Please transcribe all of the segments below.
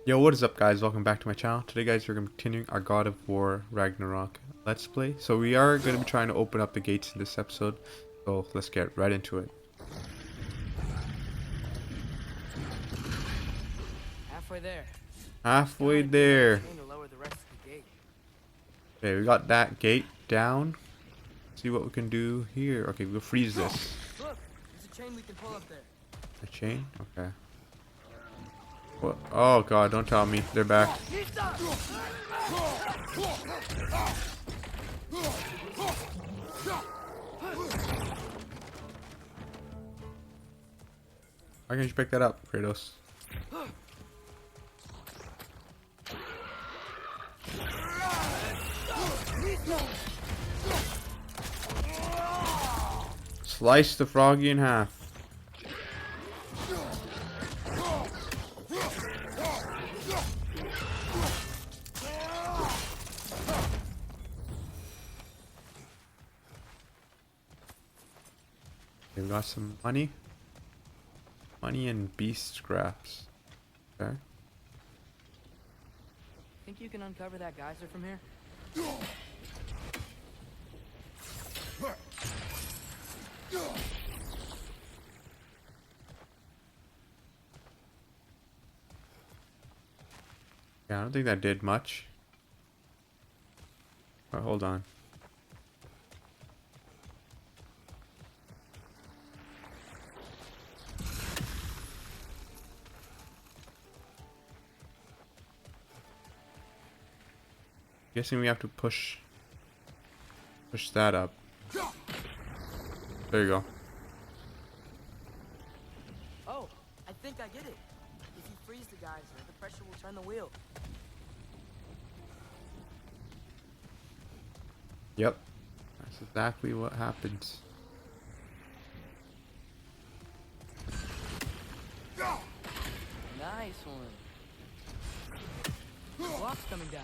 Yo, what is up guys? Welcome back to my channel. Today guys, we're going to be continuing our God of War Ragnarok Let's Play. So we are going to be trying to open up the gates in this episode. So let's get right into it. Halfway there. Halfway there. To lower the rest of the gate. Okay, we got that gate down. See what we can do here. Okay, we'll freeze this. Look, there's a chain we can pull up there. A chain? Okay. What? Oh god, don't tell me. They're back. Why can't you pick that up, Kratos? Slice the froggy in half. We got some money. Money and beast scraps. Okay. Think you can uncover that geyser from here? Yeah, I don't think that did much. Oh, hold on. Guessing we have to push that up. There you go. Oh, I think I get it. If you freeze the geyser, the pressure will turn the wheel. Yep. That's exactly what happens. Nice one. The block's coming down.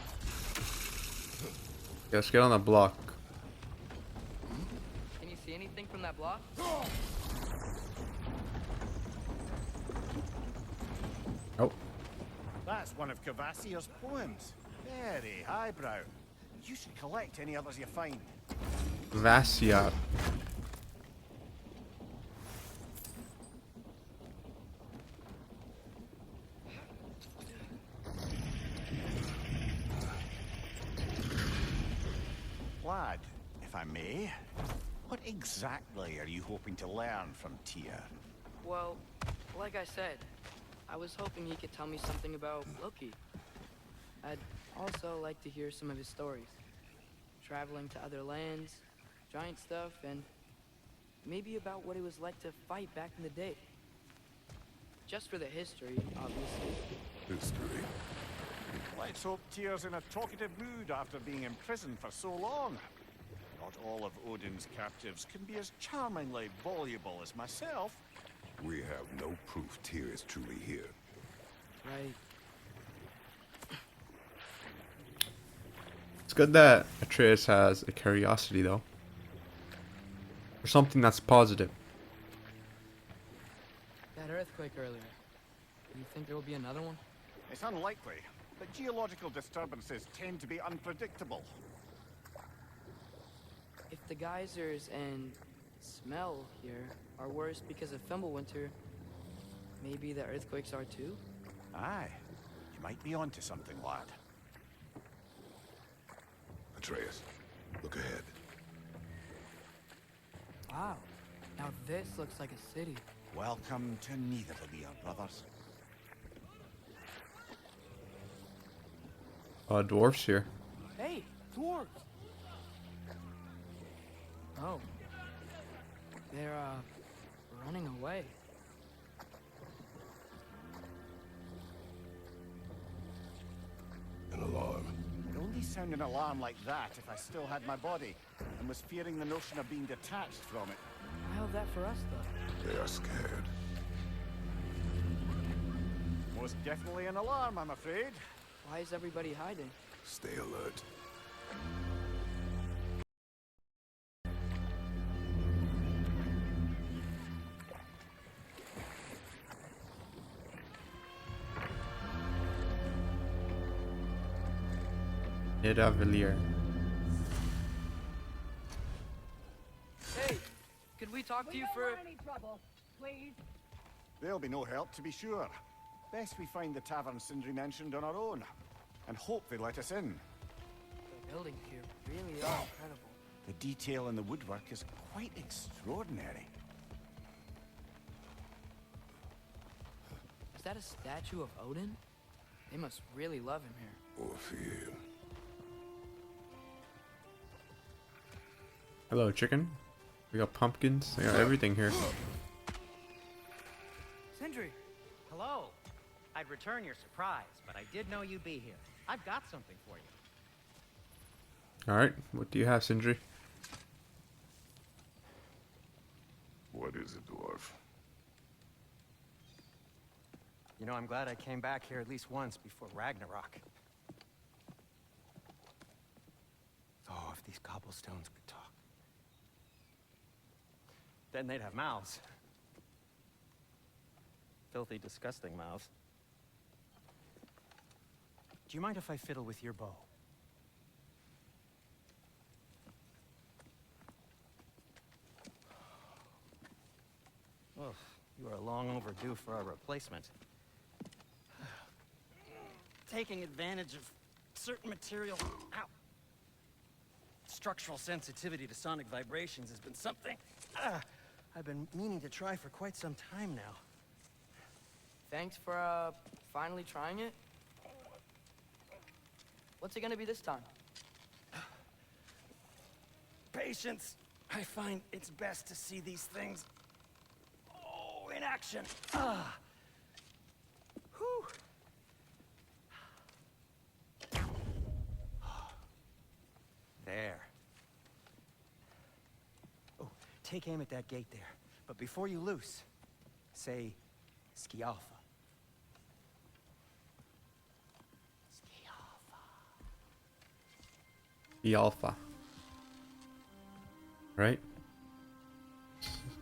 Yeah, let's get on the block. Can you see anything from that block? Oh. That's one of Cavassier's poems. Very highbrow. You should collect any others you find. Vassia. Lad, if I may, what exactly are you hoping to learn from Tyr? Well, like I said, I was hoping he could tell me something about Loki. I'd also like to hear some of his stories. Traveling to other lands, giant stuff, and maybe about what it was like to fight back in the day. Just for the history, obviously. History. Let's hope Tyr's in a talkative mood after being imprisoned for so long. Not all of Odin's captives can be as charmingly voluble as myself. We have no proof Tyr is truly here. Right. It's good that Atreus has a curiosity though. Or something that's positive. That earthquake earlier. Do you think there will be another one? It's unlikely, but geological disturbances tend to be unpredictable. If the geysers and smell here are worse because of Fimbulwinter, maybe the earthquakes are too? Aye, you might be onto something, lad. Atreus, look ahead. Wow. Now this looks like a city. Welcome to Nidavellir, brothers. Dwarfs here. Hey, dwarves! Oh. They're, running away. An alarm. I'd only sound an alarm like that if I still had my body, and was fearing the notion of being detached from it. I held that for us, though. They are scared. Most definitely an alarm, I'm afraid. Why is everybody hiding? Stay alert. Nidavellir. Hey, could we talk to you for? Any trouble, please. There'll be no help, to be sure. Best we find the tavern Sindri mentioned on our own, and hope they let us in. The buildings here really are incredible. The detail in the woodwork is quite extraordinary. Is that a statue of Odin? They must really love him here. Or fear. Hello, chicken. We got pumpkins. We got everything here. Sindri, Hello. I'd return your surprise, but I did know you'd be here. I've got something for you. Alright, what do you have, Sindri? What is it, dwarf? You know, I'm glad I came back here at least once before Ragnarok. Oh, if these cobblestones could talk. Then they'd have mouths. Filthy, disgusting mouths. Do you mind if I fiddle with your bow? Oh, you are long overdue for a replacement. Taking advantage of certain material. Ow. Structural sensitivity to sonic vibrations has been something I've been meaning to try for quite some time now. thanks for finally trying it. What's it gonna be this time? Patience. I find it's best to see these things in action. Whew. There. Oh, take aim at that gate there. But before you loose, say Skialfa. The Alpha. Right?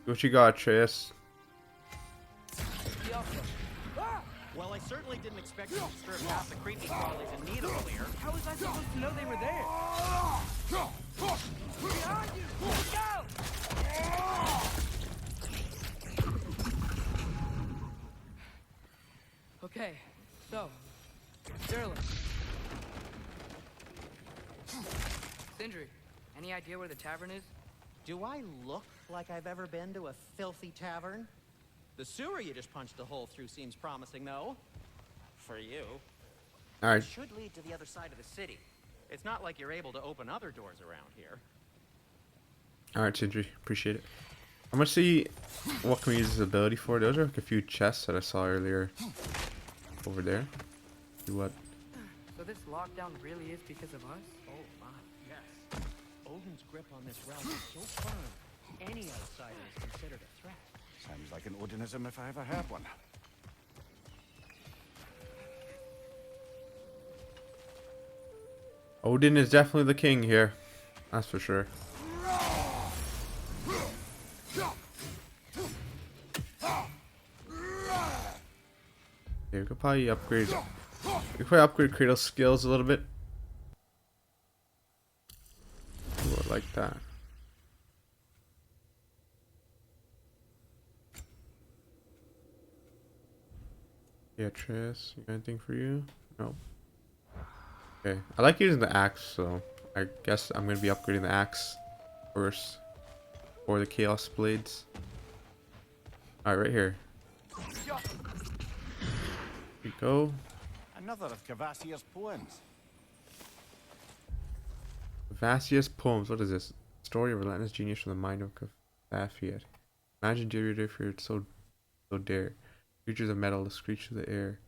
What you got, Trace? Well, I certainly didn't expect you to strip half the creepy crawlies and needle clear. How was I supposed to know they were there? Behind you! Look out! Okay, so, Durlin. Sindri, any idea where the tavern is? Do I look like I've ever been to a filthy tavern? The sewer you just punched a hole through seems promising, though. For you. Alright, It should lead to the other side of the city. It's not like you're able to open other doors around here. alright, Sindri. Appreciate it. I'm gonna see what can we use this ability for. Those are like a few chests that I saw earlier over there. See what? So this lockdown really is because of us? Oh my, yes. Odin's grip on this realm is so firm, any outsider is considered a threat. Sounds like an Odinism if I ever heard one. Odin is definitely the king here. That's for sure. Yeah, we could probably upgrade. We could probably upgrade Kratos' skills a little bit. Ooh, I like that. Yeah, Triss, you got anything for you? No. Okay, I like using the axe, so I guess I'm gonna be upgrading the axe first, or the chaos blades. All right, right here. Here we go. Another of Cavassia's poems. Vassia's poems. What is this? Story of relentless genius from the mind of Cavafia. Imagine dear feared so dare. Creatures of metal screech through the air.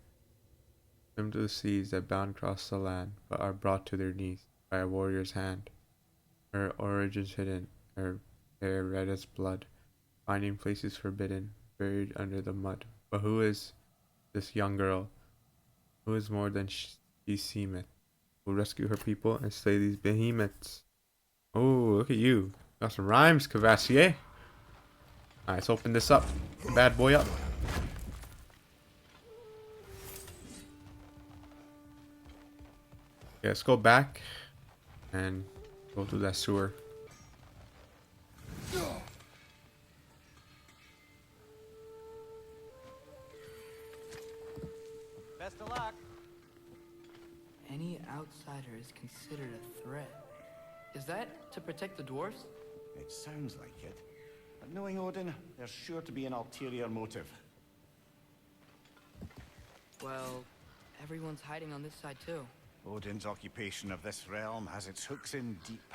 Swim to the seas that bound across the land, but are brought to their knees by a warrior's hand. Her origins hidden, her hair red as blood, finding places forbidden, buried under the mud. But who is this young girl? Who is more than she seemeth? Will rescue her people and slay these behemoths. Oh, look at you. Got some rhymes, Cavassier. Alright, let's open this up. Bad boy up. Okay, let's go back. and go through that sewer. Best of luck. Any outsider is considered a threat. Is that to protect the dwarves? It sounds like it. But knowing Odin, there's sure to be an ulterior motive. Well, everyone's hiding on this side too. Odin's occupation of this realm has its hooks in deep.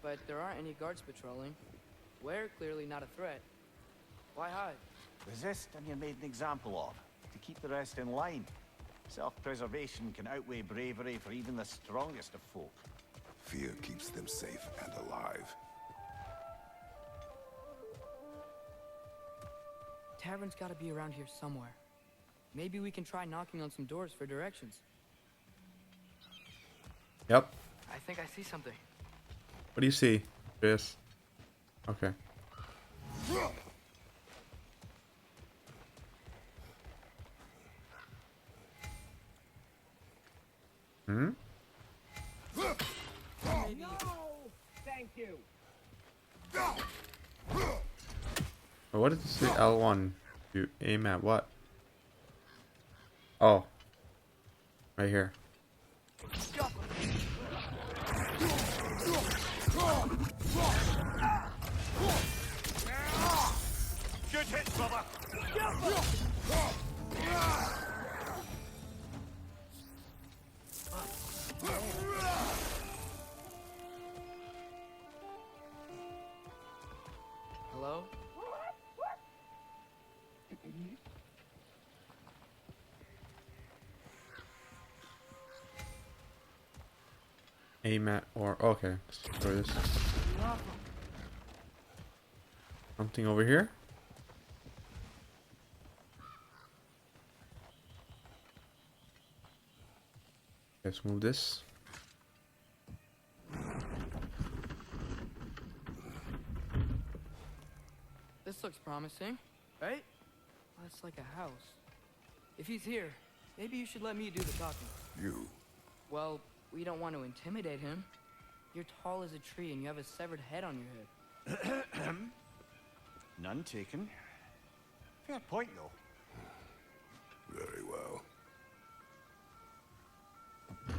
But there aren't any guards patrolling. We're clearly not a threat. Why hide? Resist and you're made an example of, to keep the rest in line. Self-preservation can outweigh bravery for even the strongest of folk. Fear keeps them safe and alive. Tavern's gotta be around here somewhere. Maybe we can try knocking on some doors for directions. Yep. I think I see something. What do you see, Chris? Okay. Hmm? Thank you. Oh, what did you say? L1. You aim at what? Oh. Right here. Good hit, brother! Hello? Aim at or okay. Let's destroy this. Something over here? Let's move this. This looks promising, right? That's like a house. If he's here, maybe you should let me do the talking. You. Well, we don't want to intimidate him. You're tall as a tree and you have a severed head on your head. None taken. Fair point, though. Very well. I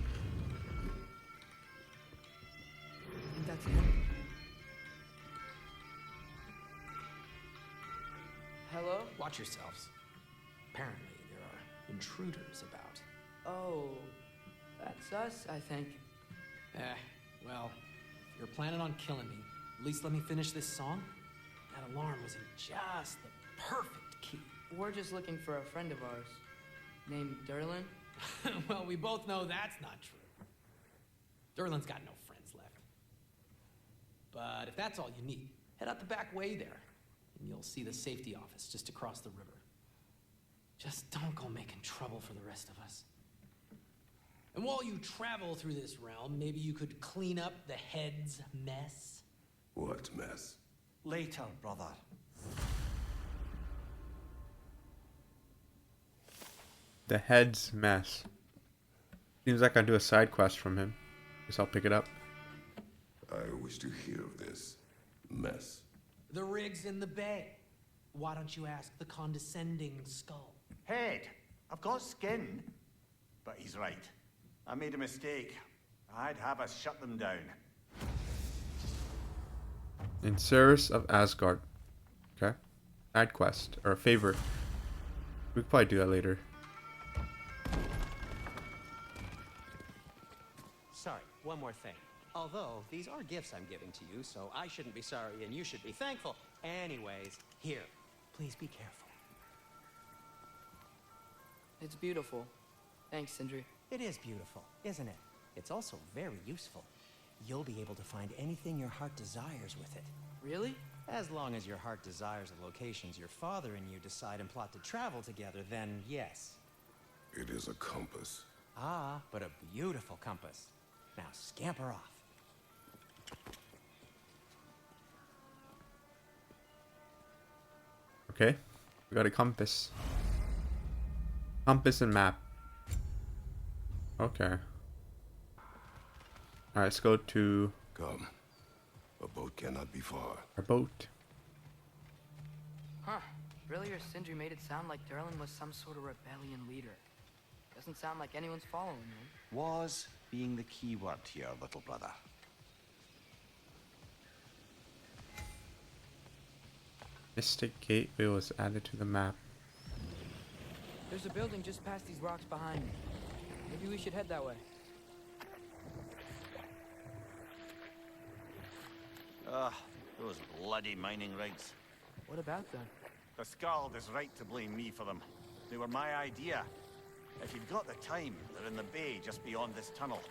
think that's him. Hello? Watch yourselves. Apparently, there are intruders about. Oh, that's us, I think. Well, if you're planning on killing me, at least let me finish this song. That alarm was in just the perfect key. We're just looking for a friend of ours named Durlin. Well, we both know that's not true. Durlin's got no friends left. But if that's all you need, head out the back way there, and you'll see the safety office just across the river. Just don't go making trouble for the rest of us. And while you travel through this realm, maybe you could clean up the head's mess. What mess? Later, brother. The head's mess. Seems like I do a side quest from him. Guess I'll pick it up. I wish to hear of this mess. The rig's in the bay. Why don't you ask the condescending skull? Head, I've got skin. But he's right. I made a mistake. I'd have us shut them down. In service of Asgard. Okay. Side quest. Or a favor. We could probably do that later. Sorry, one more thing. Although, these are gifts I'm giving to you, so I shouldn't be sorry and you should be thankful. Anyways, here, please be careful. It's beautiful. Thanks, Sindri. It is beautiful, isn't it? It's also very useful. You'll be able to find anything your heart desires with it. Really? As long as your heart desires the locations your father and you decide and plot to travel together, then yes. It is a compass. Ah, but a beautiful compass. Now scamper off. Okay. We got a compass. Compass and map. Okay. Alright, let's go to Come. A boat cannot be far. our boat. Huh. Earlier, Sindri made it sound like Durlin was some sort of rebellion leader. Doesn't sound like anyone's following him. Was being the key word here, little brother. Mystic Gateway was added to the map. There's a building just past these rocks behind me. Maybe we should head that way. Ah, those bloody mining rigs. What about them? The Skald is right to blame me for them. They were my idea. If you've got the time, they're in the bay just beyond this tunnel.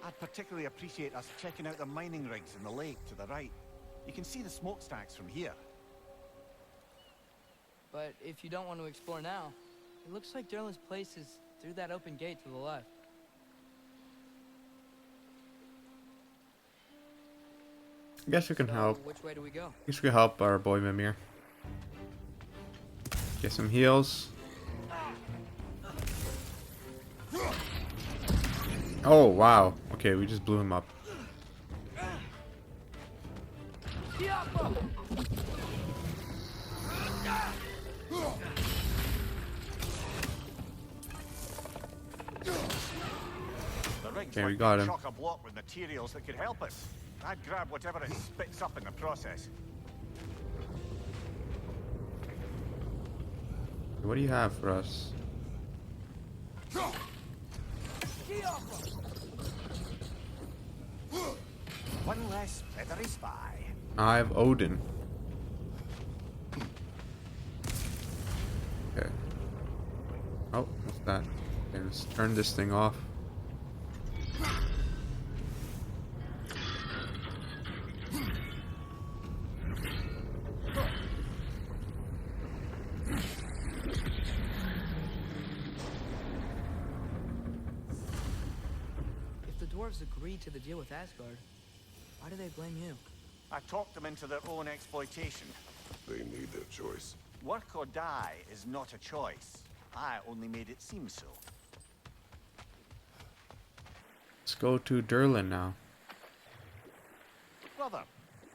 I'd particularly appreciate us checking out the mining rigs in the lake to the right. You can see the smokestacks from here. But if you don't want to explore now, it looks like Durlin's place is through that open gate to the left. I guess we can So, help. which way do we go? I guess we can help our boy Mimir. Get some heals. Oh wow. Okay, we just blew him up. The rig's Okay, we like got a him. chock-a-block with materials that could help us. I'd grab whatever it spits up in the process. What do you have for us? One less feathery spy. I have Odin. Okay. Oh, what's that? Okay, let's turn this thing off. If the dwarves agreed to the deal with Asgard, why do they blame you? I talked them into their own exploitation. They made their choice. Work or die is not a choice. I only made it seem so. Let's go to Durlin now. Brother,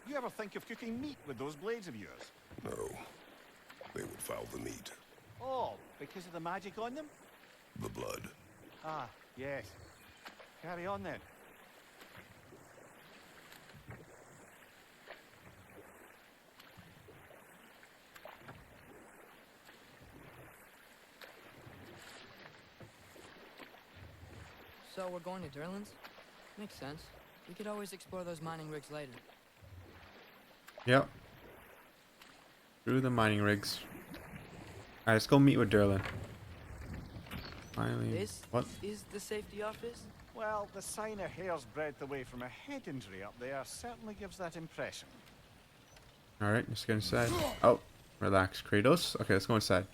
you ever think of cooking meat with those blades of yours? No. They would foul the meat. Oh, because of the magic on them? The blood. Ah, yes. Carry on then. So we're going to Durlin's? Makes sense. We could always explore those mining rigs later. Yep. Through the mining rigs. Alright, let's go meet with Durlin. Finally. This What? is the safety office? Well, the sign a hair's breadth away from a head injury up there certainly gives that impression. Alright, let's get inside. Oh, relax. Kratos? Okay, let's go inside.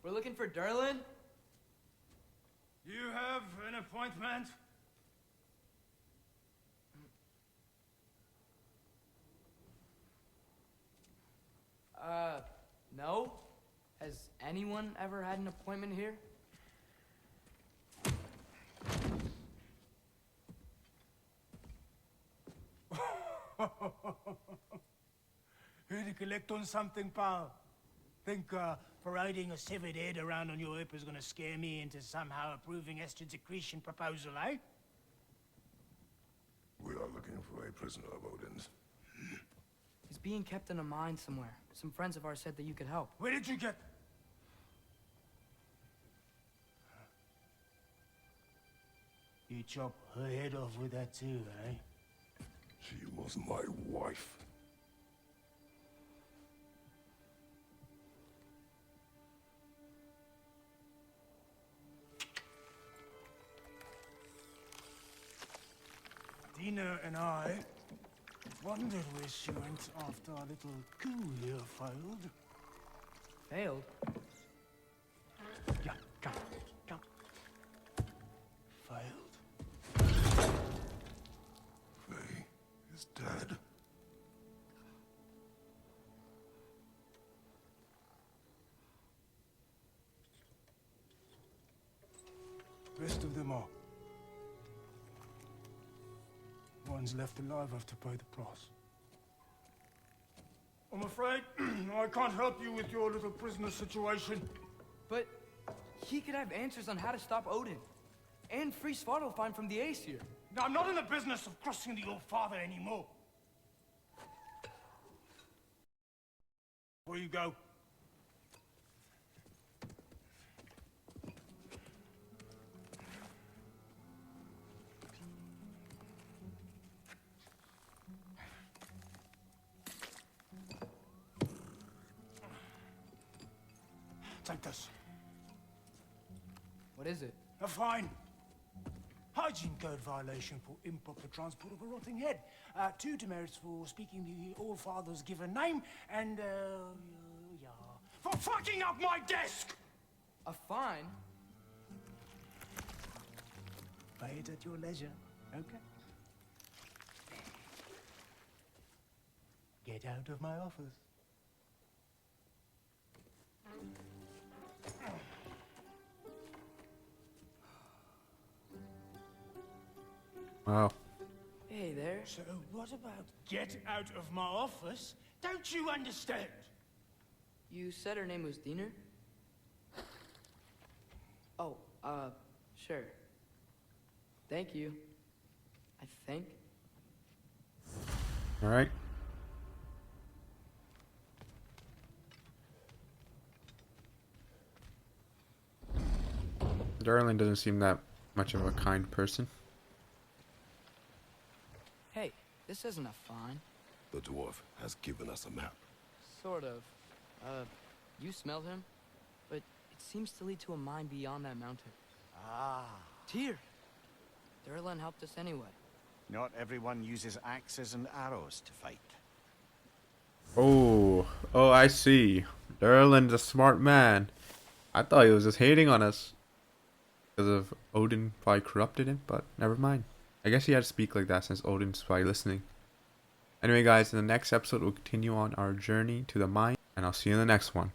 We're looking for Durlin? You have an appointment? No? Has anyone ever had an appointment here? Here to collect on something, pal. Think parading a severed head around on your hip is gonna scare me into somehow approving Estrid's accretion proposal, eh? We are looking for a prisoner of Odin's. He's being kept in a mine somewhere. Some friends of ours said that you could help. Where did you get... You chop her head off with that too, eh? She was my wife. Dina and I wondered where she went after our little coup here failed. Failed? Yeah, come. Failed. Faye is dead. Rest of them are. One's left alive have to pay the price. I'm afraid I can't help you with your little prisoner situation. But he could have answers on how to stop Odin. And free Svartalfheim from the Aesir. Now, I'm not in the business of crossing the old father anymore. Where you go? Take this. What is it? A fine. Hygiene code violation for improper transport of a rotting head. 2 demerits for speaking the All-Father's given name, and, yeah, for fucking up my desk! A fine? Pay it at your leisure, okay? Get out of my office. Wow. Hey there. So what about get out of my office? Don't you understand? You said her name was Diener? Oh, sure. Thank you. I think. Alright. Durlin doesn't seem that much of a kind person. Hey, this isn't a fine. The dwarf has given us a map. Sort of. You smelled him? But it seems to lead to a mine beyond that mountain. Ah. Tyr! Durlin helped us anyway. Not everyone uses axes and arrows to fight. Oh, I see. Durlin's a smart man. I thought he was just hating on us because of Odin probably corrupted him, but never mind. I guess he had to speak like that since Odin's probably listening. Anyway, guys, in the next episode, we'll continue on our journey to the mine, and I'll see you in the next one.